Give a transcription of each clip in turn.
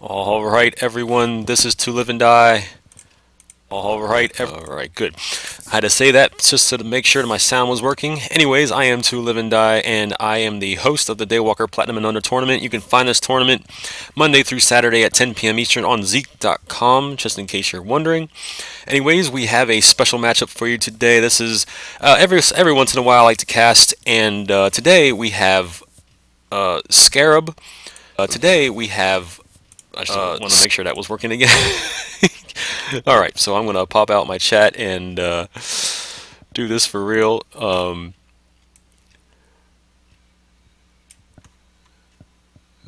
Alright everyone, this is To Live and Die. Alright, good. I had to say that just to make sure that my sound was working. Anyways, I am To Live and Die, and I am the host of the Daywalker Platinum and Under Tournament. You can find this tournament Monday through Saturday at 10 p.m. Eastern on Zeek.com, just in case you're wondering. Anyways, we have a special matchup for you today. This is, every once in a while I like to cast, and today we have Scarab. Today we have I just want to make sure that was working again. Alright, so I'm going to pop out my chat and do this for real.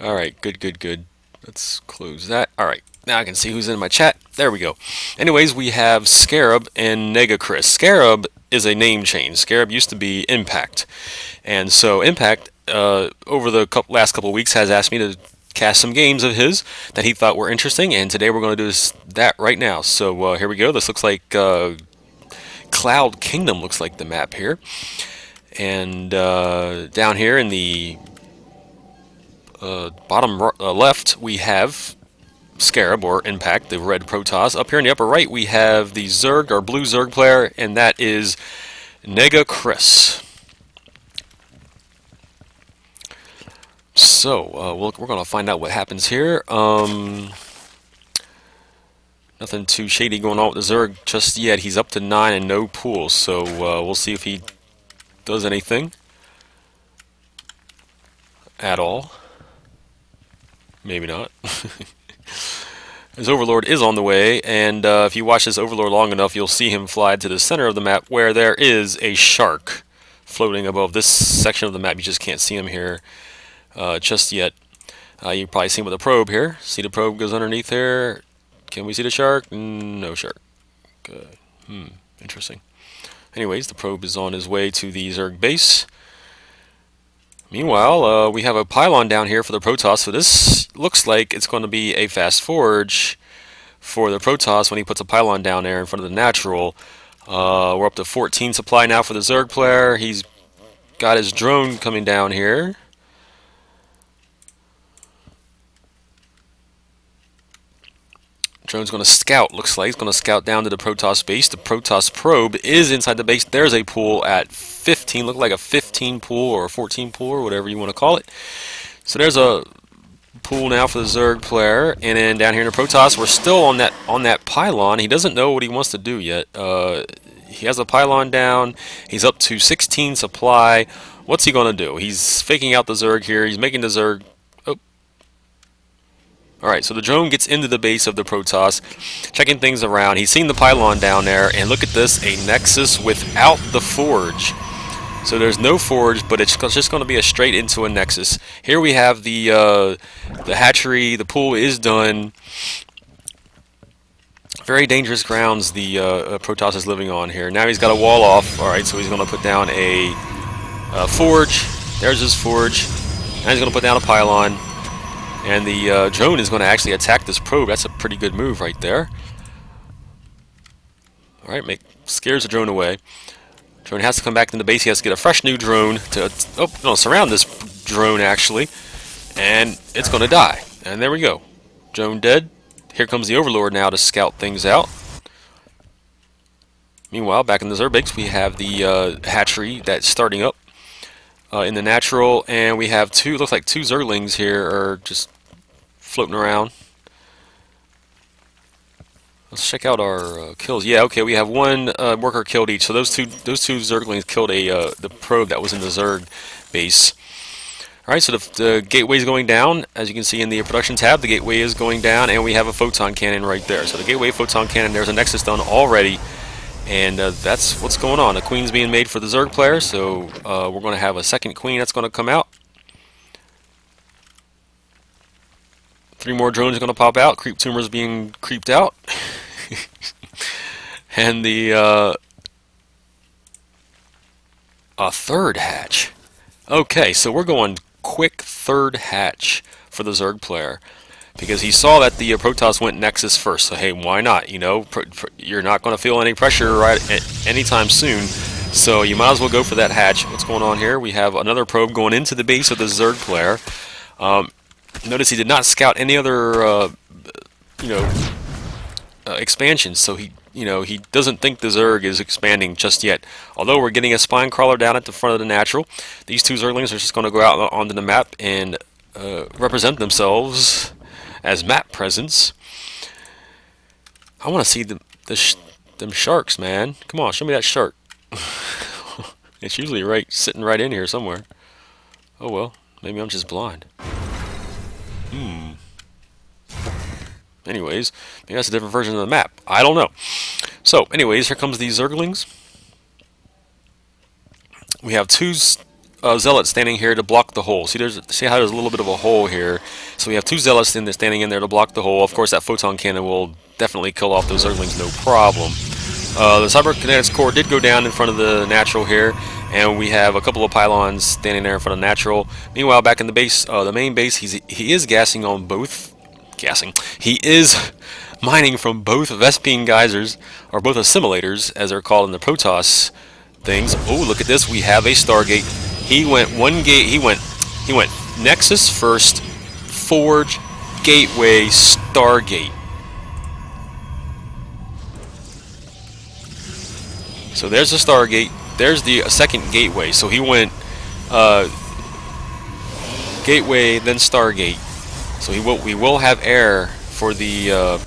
Alright, good. Let's close that. Alright, now I can see who's in my chat. There we go. Anyways, we have Scarab and NegaChris. Scarab is a name change. Scarab used to be Impact. And so Impact, over the last couple of weeks, has asked me to cast some games of his that he thought were interesting, and today we're going to do that right now. So here we go. This looks like Cloud Kingdom looks like the map here, and down here in the bottom left we have Scarab or Impact, the red Protoss. Up here in the upper right we have the Zerg or blue Zerg player, and that is NegaChris. So, we're going to find out what happens here. Nothing too shady going on with the Zerg just yet. He's up to 9 and no pools, so we'll see if he does anything at all. Maybe not. His Overlord is on the way, and if you watch this Overlord long enough, you'll see him fly to the center of the map where there is a shark floating above this section of the map. You just can't see him here just yet. You probably see him with a probe here. See the probe goes underneath there. Can we see the shark? No shark. Good. Interesting. Anyways, the probe is on his way to the Zerg base. Meanwhile, we have a pylon down here for the Protoss, so this looks like it's going to be a fast forge for the Protoss when he puts a pylon down there in front of the natural. We're up to 14 supply now for the Zerg player. He's got his drone coming down here. Drone's going to scout, looks like. He's going to scout down to the Protoss base. The Protoss probe is inside the base. There's a pool at 15. Look like a 15 pool or a 14 pool or whatever you want to call it. So there's a pool now for the Zerg player. And then down here in the Protoss, we're still on that pylon. He doesn't know what he wants to do yet. He has a pylon down. He's up to 16 supply. What's he going to do? He's faking out the Zerg here. He's making the Zerg... Alright, so the drone gets into the base of the Protoss, checking things around. He's seen the pylon down there, and look at this, a Nexus without the forge. So there's no forge, but it's just going to be a straight into a Nexus. Here we have the hatchery. The pool is done. Very dangerous grounds the Protoss is living on here. Now he's got a wall off. Alright, so he's going to put down a forge. There's his forge. Now he's going to put down a pylon. And the drone is going to actually attack this probe. That's a pretty good move right there. Alright, scares the drone away. Drone has to come back into the base. He has to get a fresh new drone to surround this drone, actually. And it's going to die. And there we go. Drone dead. Here comes the Overlord now to scout things out. Meanwhile, back in the Zerg base, we have the hatchery that's starting up. In the natural, and we have looks like two Zerglings here are just floating around. Let's check out our kills. Yeah, okay, we have one worker killed each. So those two Zerglings killed the probe that was in the Zerg base. All right, so the gateway is going down. As you can see in the production tab, the gateway is going down, and we have a photon cannon right there. So the gateway photon cannon, there's a Nexus done already. And that's what's going on. A queen's being made for the Zerg player, so we're going to have a second queen that's going to come out. 3 more drones are going to pop out. Creep tumors being creeped out. And the a third hatch. Okay, so we're going quick third hatch for the Zerg player. Because he saw that the Protoss went Nexus first, so hey, why not? You know, you're not going to feel any pressure anytime soon, so you might as well go for that hatch. What's going on here? We have another probe going into the base of the Zerg player. Notice he did not scout any other you know, expansions, so he doesn't think the Zerg is expanding just yet. Although we're getting a spine crawler down at the front of the natural, these two Zerglings are just going to go out onto the map and represent themselves as map presence. I want to see them sharks, man. Come on, show me that shark. It's usually sitting right in here somewhere. Oh well, maybe I'm just blind. Anyways, maybe that's a different version of the map. I don't know. So, anyways, here comes these Zerglings. We have two Zealots standing here to block the hole. See how there's a little bit of a hole here. So we have two Zealots standing in there to block the hole. Of course, that photon cannon will definitely kill off those Zerglings, no problem. The Cyberkinetics core did go down in front of the natural here, and we have a couple of pylons standing there in front of the natural. Meanwhile, back in the base, the main base, he is gassing on both. He is mining from both Vespene geysers, or both assimilators, as they're called in the Protoss things. Oh, look at this! We have a Stargate. He went one gate. He went Nexus first, Forge, Gateway, Stargate. So there's the Stargate. There's the second Gateway. So he went Gateway, then Stargate. So we will have air for the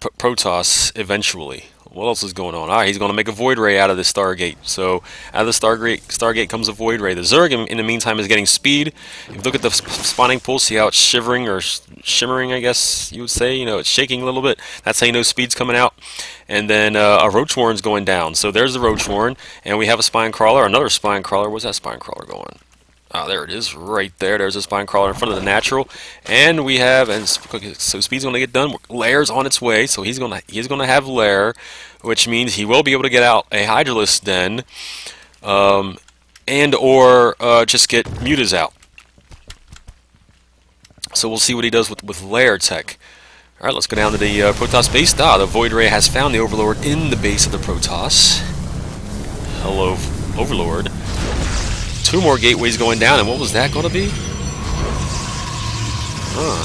Protoss eventually. What else is going on? He's going to make a Void Ray out of the Stargate. So out of the Stargate comes a Void Ray. The Zerg in the meantime is getting speed. If you look at the spawning pool, see how it's shivering or shimmering, I guess you would say. You know, it's shaking a little bit. That's how you know speed's coming out. And then a Roach Warren's going down. So there's the Roach Warren, and we have a Spine Crawler, another Spine Crawler. Where's that Spine Crawler going? There it is, right there. There's a Spine Crawler in front of the natural, and we have, so speed's going to get done. Lair's on its way, so he's going to have Lair, which means he will be able to get out a Hydralisk Den, and or just get Mutas out. So we'll see what he does with Lair tech. All right, let's go down to the Protoss base. The Void Ray has found the Overlord in the base of the Protoss. Hello, Overlord. Two more gateways going down, and what was that going to be?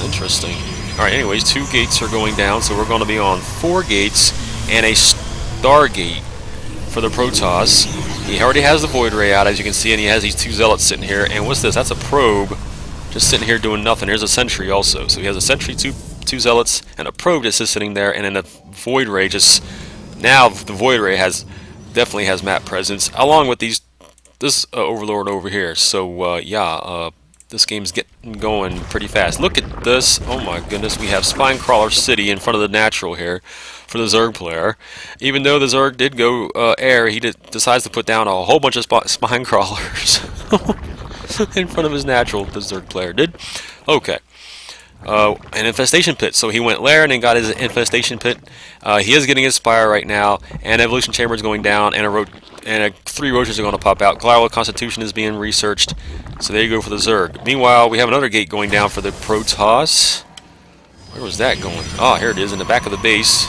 Interesting. Alright, anyways, 2 gates are going down, so we're going to be on 4 gates and a Stargate for the Protoss. He already has the Void Ray out, as you can see, and he has these 2 Zealots sitting here. And what's this? That's a probe just sitting here doing nothing. Here's a Sentry also. So he has a Sentry, two Zealots, and a probe just sitting there, and then a Void Ray just... Now the Void Ray definitely has map presence, along with this Overlord over here. So this game's getting going pretty fast. Look at this. Oh my goodness, we have Spine Crawler City in front of the natural here for the Zerg player. Even though the Zerg did go air, he decides to put down a whole bunch of Spine Crawlers in front of his natural. The Zerg player did. Okay. An infestation pit. So he went lair and then got his infestation pit. He is getting his spire right now, and evolution chamber is going down, and 3 roaches are going to pop out. Collateral constitution is being researched. So there you go for the Zerg. Meanwhile, we have another gate going down for the Protoss. Where was that going? Oh, here it is in the back of the base.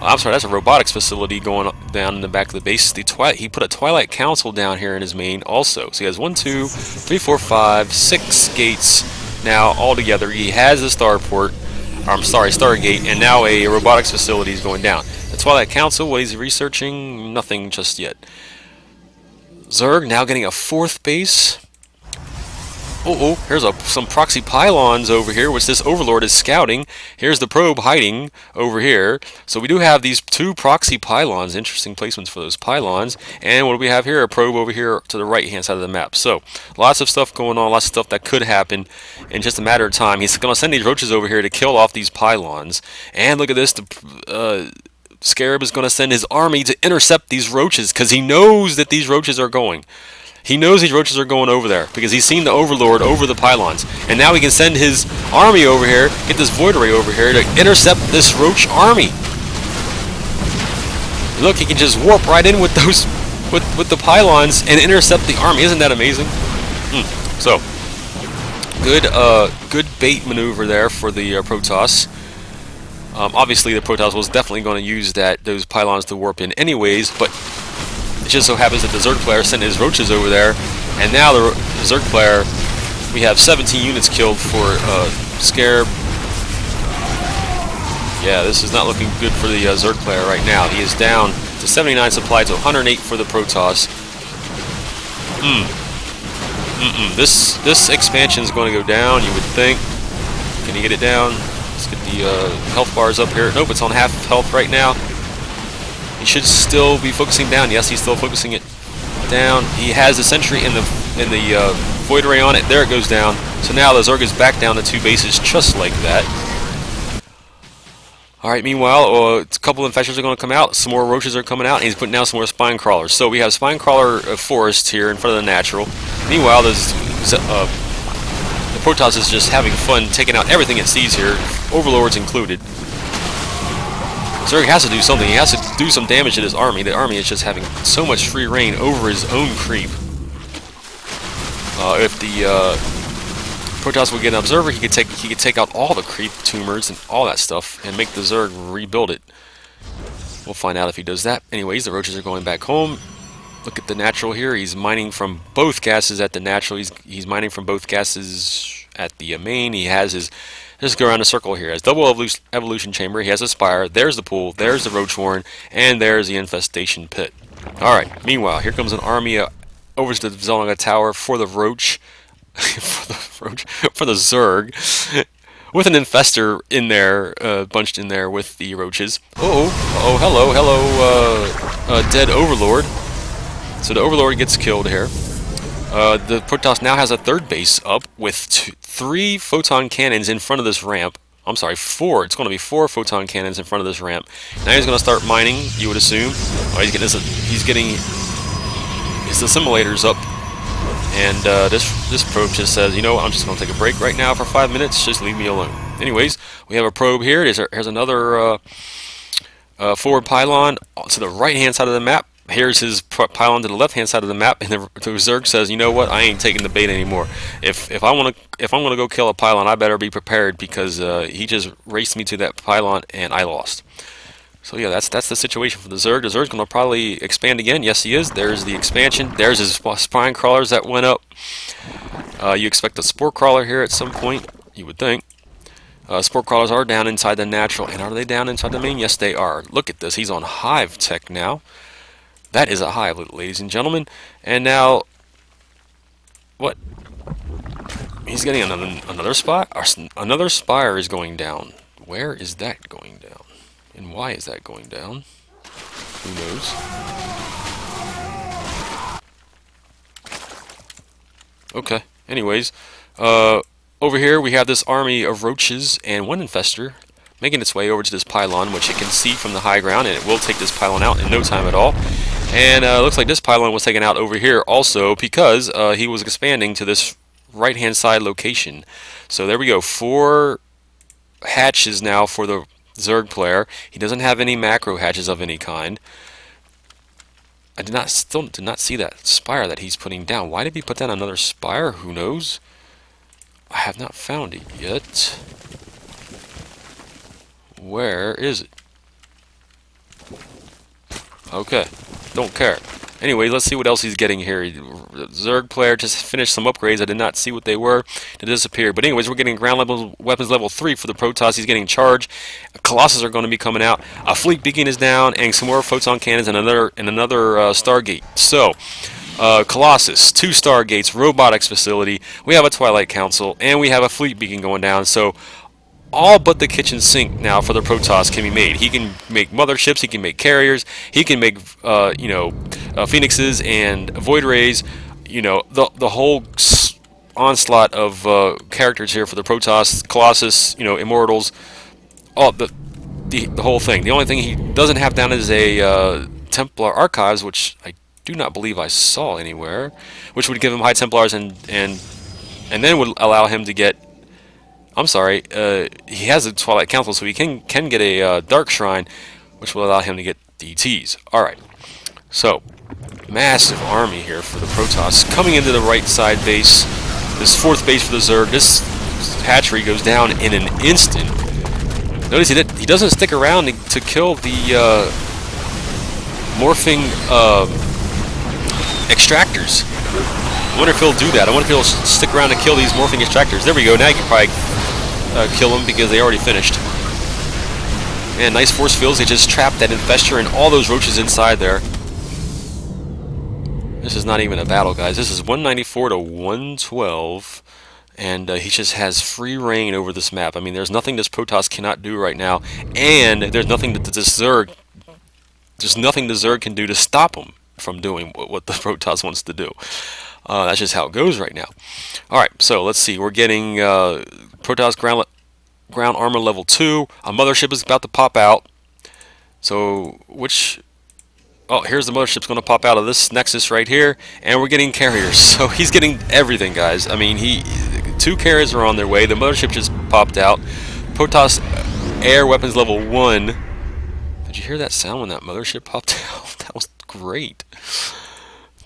I'm sorry, that's a robotics facility going down in the back of the base. He put a Twilight Council down here in his main also. So he has 1, 2, 3, 4, 5, 6 gates now all together. He has a Stargate, and now a robotics facility is going down. The Twilight Council, what he's researching, nothing just yet. Zerg now getting a 4th base. Here's some proxy pylons over here, which this Overlord is scouting. Here's the probe hiding over here. So we do have these 2 proxy pylons. Interesting placements for those pylons. And what do we have here? A probe over here to the right-hand side of the map. So lots of stuff going on, lots of stuff that could happen in just a matter of time. He's going to send these roaches over here to kill off these pylons. And look at this. Scarab is going to send his army to intercept these roaches because he knows that these roaches are going. He knows these roaches are going over there because he's seen the Overlord over the pylons. And now he can send his army over here, get this Void Ray over here to intercept this roach army. Look, he can just warp right in with those, with the pylons and intercept the army. Isn't that amazing? So, good bait maneuver there for the Protoss. Obviously, the Protoss was definitely going to use those pylons to warp in anyways, but it just so happens that the Zerg player sent his roaches over there, and now the Zerg player, we have 17 units killed for Scarab. Yeah, this is not looking good for the Zerg player right now. He is down to 79 supply to 108 for the Protoss. This expansion is going to go down, you would think. Can you get it down? Let's get the health bars up here. Nope, it's on half health right now. He should still be focusing down. Yes, he's still focusing it down. He has a sentry in the void ray on it. There it goes down. So now the Zerg is back down to 2 bases just like that. Alright, meanwhile, a couple of infectors are going to come out. Some more roaches are coming out, and he's putting down some more spine crawlers. So we have spine crawler forest here in front of the natural. Meanwhile, the Protoss is just having fun taking out everything it sees here, overlords included. Zerg has to do something. He has to do some damage to his army. The army is just having so much free reign over his own creep. If the Protoss would get an observer, he could take out all the creep tumors and all that stuff and make the Zerg rebuild it. We'll find out if he does that. Anyways, the roaches are going back home. Look at the natural here. He's mining from both gases at the natural. He's mining from both gases at the main. He has his... Just go around a circle here. He has double evolution chamber. He has a spire. There's the pool. There's the roach warren. And there's the infestation pit. Alright. Meanwhile, here comes an army over to the Zolnaga Tower for the roach. for the Zerg. With an infestor in there, bunched in there with the roaches. Hello, dead overlord. So the overlord gets killed here. The Protoss now has a 3rd base up with 3 photon cannons in front of this ramp. I'm sorry, 4. It's going to be 4 photon cannons in front of this ramp. Now he's going to start mining, you would assume. Oh, he's getting his assimilators up. And this probe just says, you know what, I'm just going to take a break right now for 5 minutes. Just leave me alone. Anyways, we have a probe here. Here's another forward pylon to the right-hand side of the map. Here's his pylon to the left-hand side of the map, and the Zerg says, "You know what? I ain't taking the bait anymore. If I'm gonna go kill a pylon, I better be prepared because he just raced me to that pylon and I lost." So yeah, that's the situation for the Zerg. The Zerg's gonna probably expand again. Yes, he is. There's the expansion. There's his spine crawlers that went up. You expect a spore crawler here at some point, you would think. Spore crawlers are down inside the natural, and are they down inside the main? Yes, they are. Look at this. He's on hive tech now. That is a hive, ladies and gentlemen. And now, what? He's getting another spire. Another spire is going down. Where is that going down? And why is that going down? Who knows? Okay. Anyways, over here we have this army of roaches and one infestor making its way over to this pylon, which you can see from the high ground, and it will take this pylon out in no time at all. And looks like this pylon was taken out over here also because he was expanding to this right-hand side location. So there we go. 4 hatches now for the Zerg player. He doesn't have any macro hatches of any kind. I still did not see that spire that he's putting down. Why did he put down another spire? Who knows? I have not found it yet. Where is it? Okay, don't care. Anyway, let's see what else he's getting here. The Zerg player just finished some upgrades. I did not see what they were. They disappeared. But anyways, we're getting ground level weapons level 3 for the Protoss. He's getting charged. Colossus are going to be coming out. A fleet beacon is down, and some more photon cannons and another Stargate. So, Colossus, 2 Stargates, robotics facility. We have a Twilight Council, and we have a fleet beacon going down. So, all but the kitchen sink now for the Protoss can be made. He can make motherships, he can make carriers, he can make phoenixes and void rays. You know, the whole onslaught of characters here for the Protoss, Colossus, you know, Immortals, all the whole thing. The only thing he doesn't have down is a Templar Archives, which I do not believe I saw anywhere, which would give him High Templars and then would allow him to get. I'm sorry, he has a Twilight Council, so he can get a Dark Shrine, which will allow him to get DTs. Alright, so, massive army here for the Protoss. Coming into the right side base, this 4th base for the Zerg. This hatchery goes down in an instant. Notice he doesn't stick around to kill the morphing extractors. I wonder if he'll do that. I wonder if he'll stick around to kill these morphing extractors. There we go. Now you can probably kill them because they already finished. Man, nice force fields. They just trapped that infestor and all those roaches inside there. This is not even a battle, guys. This is 194 to 112. And he just has free reign over this map. I mean, there's nothing this Protoss cannot do right now. And there's nothing that this Zerg... There's nothing the Zerg can do to stop him from doing what the Protoss wants to do. That's just how it goes right now. Alright, so let's see. We're getting Protoss ground armor level 2. A mothership is about to pop out. So, which... Oh, here's the mothership's going to pop out of this nexus right here. And we're getting carriers. So he's getting everything, guys. I mean, 2 carriers are on their way. The mothership just popped out. Protoss air weapons level 1. Did you hear that sound when that mothership popped out? That was great.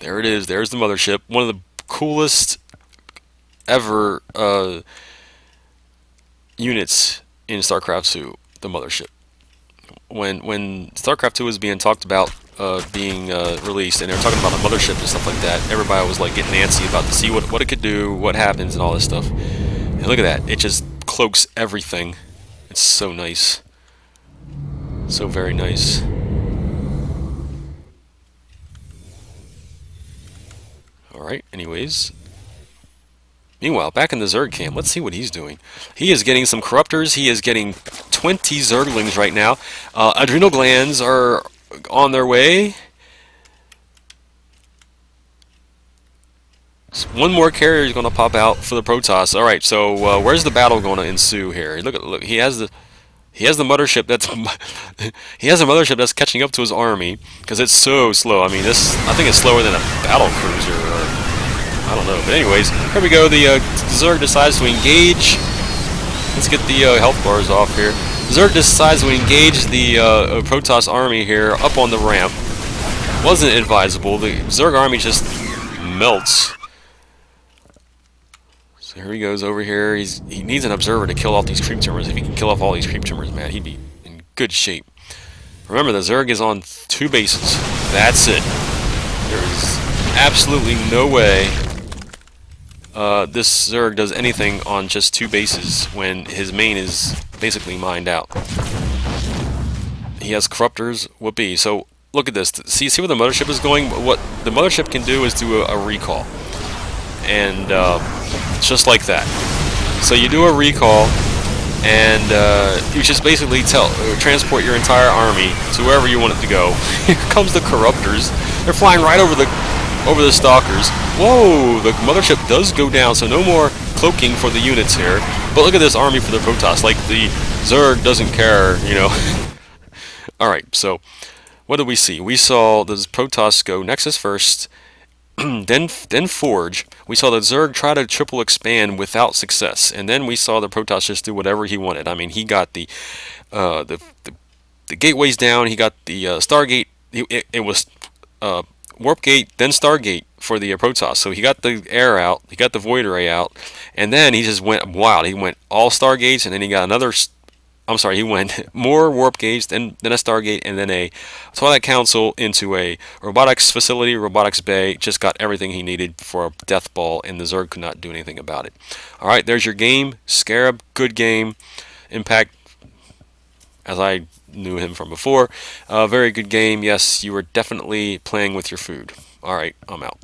There it is. There's the mothership. One of the coolest ever units in StarCraft 2. The mothership. When StarCraft 2 was being talked about being released, and they were talking about a mothership and stuff like that, everybody was like getting antsy about to see what it could do, what happens, and all this stuff. And look at that. It just cloaks everything. It's so nice. So very nice. Alright, anyways. Meanwhile, back in the Zerg camp, let's see what he's doing. He is getting some corruptors. He is getting 20 Zerglings right now. Adrenal glands are on their way. So one more carrier is going to pop out for the Protoss. Alright, so where's the battle going to ensue here? Look, he has the mothership that's he has a mothership that's catching up to his army because it's so slow. I mean, I think it's slower than a battle cruiser, or I don't know. But anyways, here we go. The Zerg decides to engage. Let's get the health bars off here. Zerg decides to engage the Protoss army here up on the ramp. Wasn't advisable. The Zerg army just melts. So here he goes over here. He needs an observer to kill off these creep tumors. If he can kill off all these creep tumors, man, he'd be in good shape. Remember, the Zerg is on 2 bases. That's it. There is absolutely no way this Zerg does anything on just 2 bases when his main is basically mined out. He has corruptors, whoopee. So look at this. See where the mothership is going? What the mothership can do is do a recall. And just like that. So you do a recall, and you just basically transport your entire army to wherever you want it to go. Here comes the corruptors. They're flying right over the stalkers. Whoa, the mothership does go down, so no more cloaking for the units here. But look at this army for the Protoss. Like, the Zerg doesn't care, you know. Alright, so what did we see? We saw the Protoss go Nexus first, then Forge. We saw the Zerg try to triple expand without success, and then we saw the Protoss just do whatever he wanted. I mean, he got the gateways down. He got the Stargate. It was Warp Gate, then Stargate for the Protoss. So he got the air out, he got the void array out, and then he just went wild. He went all Stargates, and then he got another. I'm sorry, he went more Warp Gates, then a Stargate, and then a Twilight Council into a robotics facility, robotics bay. Just got everything he needed for a death ball, and the Zerg could not do anything about it. Alright, there's your game. Scarab, good game. Impact, as I knew him from before. Very good game. Yes, you were definitely playing with your food. Alright, I'm out.